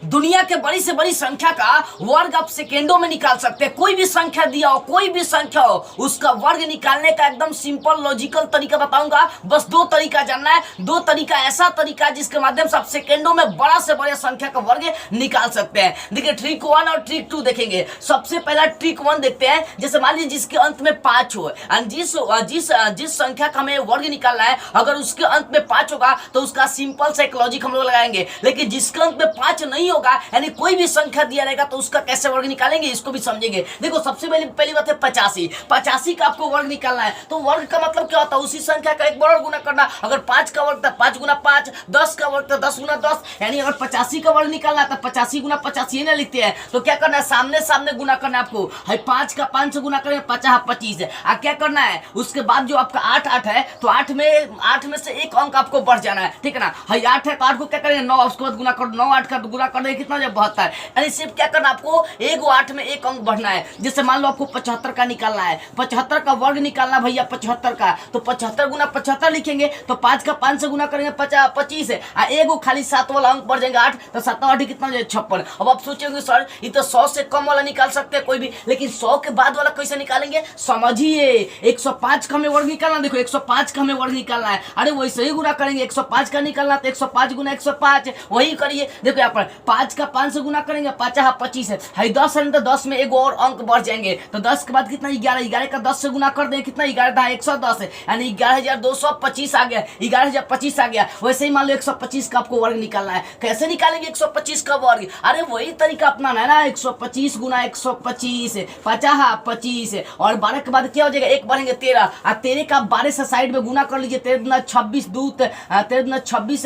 दुनिया के बड़ी से बड़ी संख्या का वर्ग आप सेकेंडों में निकाल सकते हैं। कोई भी संख्या दिया हो, कोई भी संख्या हो, उसका वर्ग निकालने का एकदम सिंपल लॉजिकल तरीका बताऊंगा। बस दो तरीका जानना है, दो तरीका ऐसा तरीका है जिसके माध्यम से आप सेकेंडों में बड़ा से बड़ा संख्या का वर्ग निकाल सकते हैं। देखिए ट्रिक 1 और ट्रिक 2 देखेंगे। सबसे पहला ट्रिक 1 देखते हैं। जैसे मान लीजिए जिसके अंत में 5 हो, जिस संख्या का हमें वर्ग निकालना है, अगर उसके अंत में 5 होगा तो उसका सिंपल सा एक लॉजिक हम लोग लगाएंगे। लेकिन जिसके अंत में 5 नहीं होगा, यानी कोई भी संख्या दिया रहेगा, तो उसका कैसे वर्ग निकालेंगे इसको भी समझेंगे। देखो सबसे पहली बात है 85 का आपको वर्ग निकालना है। तो वर्ग का मतलब क्या होता है? उसी संख्या का एक बार गुना करना। अगर 5 का वर्ग था 5 गुना 5, 10 का वर्ग था 10 गुना 10, यानी अगर 85 का वर्ग निकालना था 85 गुना 50 ये ना लिखते हैं, तो क्या करना है? सामने सामने गुना करना है आपको। 5 का 5 से गुना करेंगे 50 25 है। क्या करना है? उसके बाद जो आपका 8 है, तो 8 में से एक अंक आपको बढ़ जाना है, ठीक है ना। 8 है तो 8 को क्या करेंगे? 9, उसके बाद गुना कर 9 8 का गुना कर देंगे, कितना हो जाए? 72। यानी सिर्फ क्या करना आपको? 8 में एक अंक बढ़ना है। जैसे मान लो आपको 75 का निकालना है, 75 का वर्ग निकालना भैया 75 का, तो 75 गुना 75 लिखेंगे, तो 5 का 5 से गुना करेंगे 25 है। एगो खाली 7 वाला अंक बढ़ जाएगा 8, तो 7 8 कितना हो जाए? 56। अब आप सोचेंगे सर ये तो 100 से कम वाला निकाल सकते हैं कोई भी, लेकिन 100 के बाद वाला कैसे निकालेंगे? समझिए 105 का हमें वर्ग निकालना। देखो 105 का हमें वर्ग निकालना है, अरे वैसे ही गुना करेंगे। 105 का निकालना तो 105 गुना 105 वही करिए। देखो यहाँ पर 5 का 5 से गुना करेंगे 5 25 है। 10 है तो 10 में एक और अंक बढ़ जाएंगे, तो 10 के बाद कितना? 11। 11 का 10 से गुना कर दें, कितना? 11 110 है, यानी 11225 आ गया, 11025 आ गया। वैसे ही मान लो 125 का आपको वर्ग निकालना है। कैसे निकालेंगे 125 का वर्ग? अरे वही तरीका अपनाना है ना। 125 गुना 125 50 25 और 12 के बाद क्या हो जाएगा? एक बढ़ेंगे 13, और 13 का 12 से साइड में गुना कर लीजिए। 13 दूना 26 दूत 13 दूना 26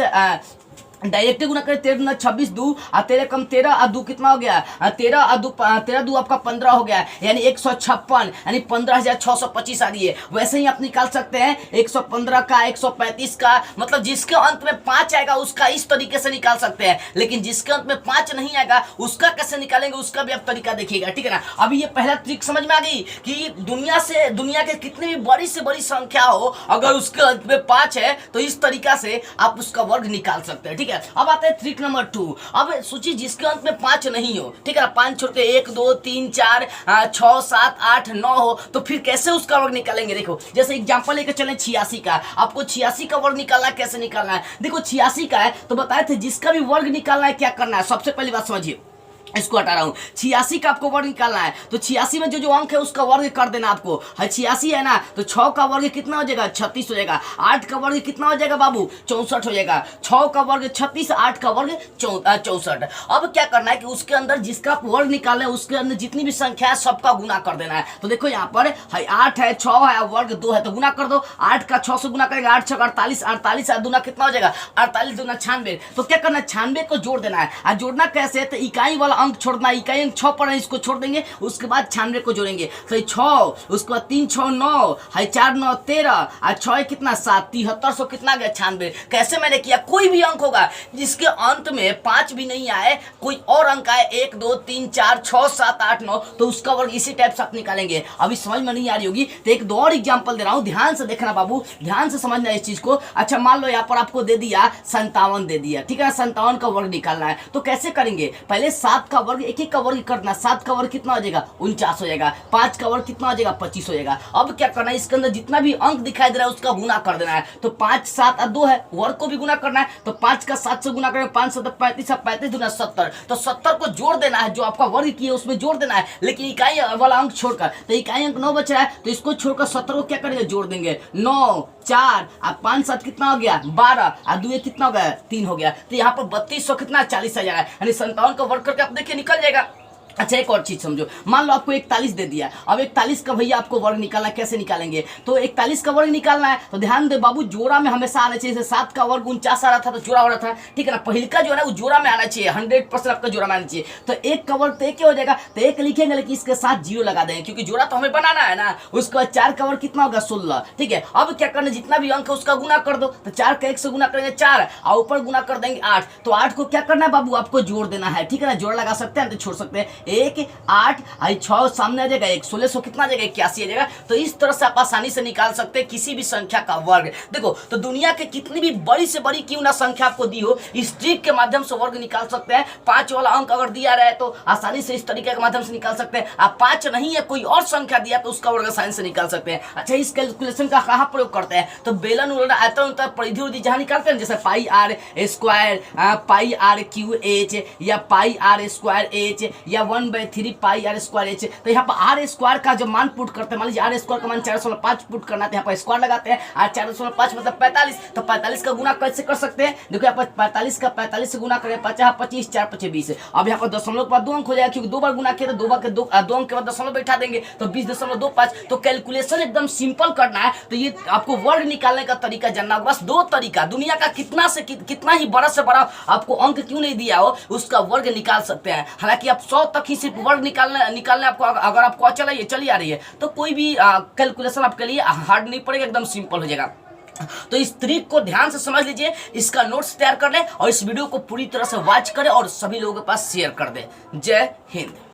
डायरेक्ट गुना करें। 13 दूना 26 2 और 13 कम 13 और 2 कितना हो गया? 13 2 आपका 15 हो गया, यानी 156, यानी 15,625 आ रही है। वैसे ही आप निकाल सकते हैं 115 का 135 का, मतलब जिसके अंत में 5 आएगा उसका इस तरीके से निकाल सकते हैं। लेकिन जिसके अंत में 5 नहीं आएगा उसका कैसे निकालेंगे, उसका भी आप तरीका देखिएगा, ठीक है ना। अभी ये पहला ट्रिक समझ में आ गई कि दुनिया के कितनी भी बड़ी से बड़ी संख्या हो, अगर उसके अंत में 5 है तो इस तरीका से आप उसका वर्ग निकाल सकते हैं, ठीक है। अब आते हैं ट्रिक नंबर 2। अब सोचिए जिसके अंत में 5 नहीं हो, ठीक है, 5 छोड़ के 1 2 3 4 6 7 8 9 हो, तो फिर कैसे उसका वर्ग निकालेंगे? देखो जैसे एग्जांपल लेकर चले 86 का। आपको 86 का वर्ग निकालना है, कैसे निकालना है? देखो 86 का है तो बताए थे जिसका भी वर्ग निकालना है क्या करना है। सबसे पहली बात समझिए, इसको हटा रहा हूं। 86 का आपको वर्ग निकालना है, तो 86 में जो अंक है उसका वर्ग कर देना आपको। 86 है ना, तो 6 का वर्ग कितना हो जाएगा? 36 हो जाएगा। 8 का वर्ग कितना हो जाएगा बाबू? 64 हो जाएगा। 6 का वर्ग 36, 8 का वर्ग 64। अब क्या करना है कि उसके अंदर जिसका वर्ग निकालना है उसके अंदर जितनी भी संख्या है सबका गुना कर देना है। तो देखो यहाँ पर 8 है, 6 है, वर्ग 2 है, तो गुना कर दो। 8 का 6 से गुना करेंगे 8 6 48, 48 दूना कितना हो जाएगा? 48 दूना 96। तो क्या करना है? 96 को जोड़ देना है। और जोड़ना कैसे? तो इकाई वाला अंक छोड़ना, इकाई अंक 6 पर है, इसको छोड़ देंगे, उसके बाद 96 को जोड़ेंगे। तो 6, उसके बाद 3 6 9 है, 4 9 13 और 6 कितना? 7 7300 कितना गया? 96। कैसे मैंने किया? कोई भी अंक होगा जिसके अंत में 5 भी नहीं आए, कोई और अंक आए 1 2 3 4 6 7 8 9, तो उसका वर्ग इसी टाइप से आप निकालेंगे। अभी समझ में नहीं आ रही होगी तो एक दो और एग्जांपल दे रहा हूं, ध्यान से देखना बाबू, ध्यान से समझना इस चीज को। अच्छा मान लो यहाँ पर आपको दे दिया 57 दे दिया, ठीक है, 57 का वर्ग निकालना है। तो कैसे करेंगे? पहले 7 का वर्ग एक का वर्ग करना। 7 का वर्ग कितना हो जाएगा? 49 हो जाएगा। 5 का वर्ग कितना हो जाएगा? 25 हो जाएगा। अब क्या करना है? इसके अंदर जितना भी अंक दिखाई दे रहा है उसका गुना कर देना है। तो 5 7 और 2 है, वर्ग को भी गुना करना है। तो 5 का 7 से गुना करेंगे, 5 7 35, 35 दूना 70, तो 70 को जोड़ देना है, जो आपका वर्ग किया उसमें जोड़ देना है, लेकिन इकाई वाला अंक छोड़कर। तो इकाई अंक 9 बच रहा है, तो इसको छोड़कर 70 को क्या करेंगे? जोड़ देंगे। 9 4 और 5 7 कितना हो गया? 12 और 2 कितना हो गया? 3 हो गया। तो यहाँ पर 3200 कितना? 40 आ जाएगा, यानी 57 का वर्ग करके आप देखिए निकल जाएगा। अच्छा एक और चीज समझो, मान लो आपको 41 दे दिया। अब 41 का भैया आपको वर्ग निकालना, कैसे निकालेंगे? तो 41 का वर्ग निकालना है तो ध्यान दे बाबू, जोड़ा में हमेशा आना चाहिए। जैसे 7 का वर्ग 49 आ रहा था तो जोड़ा हो रहा था, ठीक है ना। पहिल का जो है ना वो जोड़ा में आना चाहिए, 100% आपका जोड़ा में आना चाहिए। तो 1 का वर्ग तो 1 हो जाएगा, तो 1 लिखेंगे, लेकिन इसके साथ 0 लगा देंगे क्योंकि जोड़ा तो हमें बनाना है ना। उसके बाद 4 का वर्ग कितना होगा? 16, ठीक है। अब क्या करना, जितना भी अंक है उसका गुना कर दो। तो 4 का 1 से गुना करेंगे 4 और ऊपर गुना कर देंगे 8। तो 8 को क्या करना है बाबू? आपको जोड़ देना है, ठीक है ना। जोड़ लगा सकते हैं तो छोड़ सकते हैं। एक 8 आई 6 सामने आ जाएगा, एक 1600 कितना आ जाएगा, 81 आ जाएगा। तो इस तरह से आप आसानी से निकाल सकते हैं किसी भी संख्या का वर्ग। देखो तो दुनिया के कितनी भी बड़ी से बड़ी क्यों ना संख्या आपको दी हो, इस ट्रिक के माध्यम से वर्ग निकाल सकते हैं। 5 वाला अंक अगर दिया रहा है तो आसानी से इस तरीके के माध्यम से निकाल सकते हैं। आप 5 नहीं है कोई और संख्या दिया तो उसका वर्ग आसानी से निकाल सकते हैं। अच्छा, इस कैलकुलेशन का कहाँ प्रयोग करते हैं, तो बेलन उलट आयतन उत्तर परिधि उधि जहाँ निकालते हैं, जैसे pi R square, pi R Q H, या पाई आर स्क्वायर एच, या 1/3 पाई आर स्क्वायर एच। तो यहाँ पर आर स्क्वायर का जो मान पुट करते हैं, मान लीजिए आर स्क्वायर का मान 4.5 पुट करना है, यहाँ पर स्क्वायर लगाते हैं। और 4.5 मतलब 45, तो 45 का गुना कैसे कर सकते हैं, देखो यहाँ पर 45 का 45 से गुना करें, 50 25 4 5 20। अब यहाँ पर दशमलव के बाद 2 अंक हो जाएगा, क्योंकि 2 बार गुना किया तो 2 बार के 2 अंक के बाद दशमलव बैठा देंगे, तो 20.25। तो कैलकुलेशन एकदम सिंपल करना है। तो ये आपको वर्ग निकालने का तरीका जानना होगा, बस 2 तरीका। दुनिया का कितना से कितना ही बड़ा से बड़ा आपको अंक क्यों नहीं दिया हो, उसका वर्ग निकाल सकते हैं। हालांकि आप 100 तक ही सिर्फ वर्ग निकालने आपको, अगर आपको चली आ रही है तो कोई भी कैलकुलेशन आपके लिए हार्ड नहीं पड़ेगा, एकदम सिंपल हो जाएगा। तो इस ट्रिक को ध्यान से समझ लीजिए, इसका नोट्स तैयार कर ले और इस वीडियो को पूरी तरह से वॉच करें और सभी लोगों के पास शेयर कर दे। जय हिंद।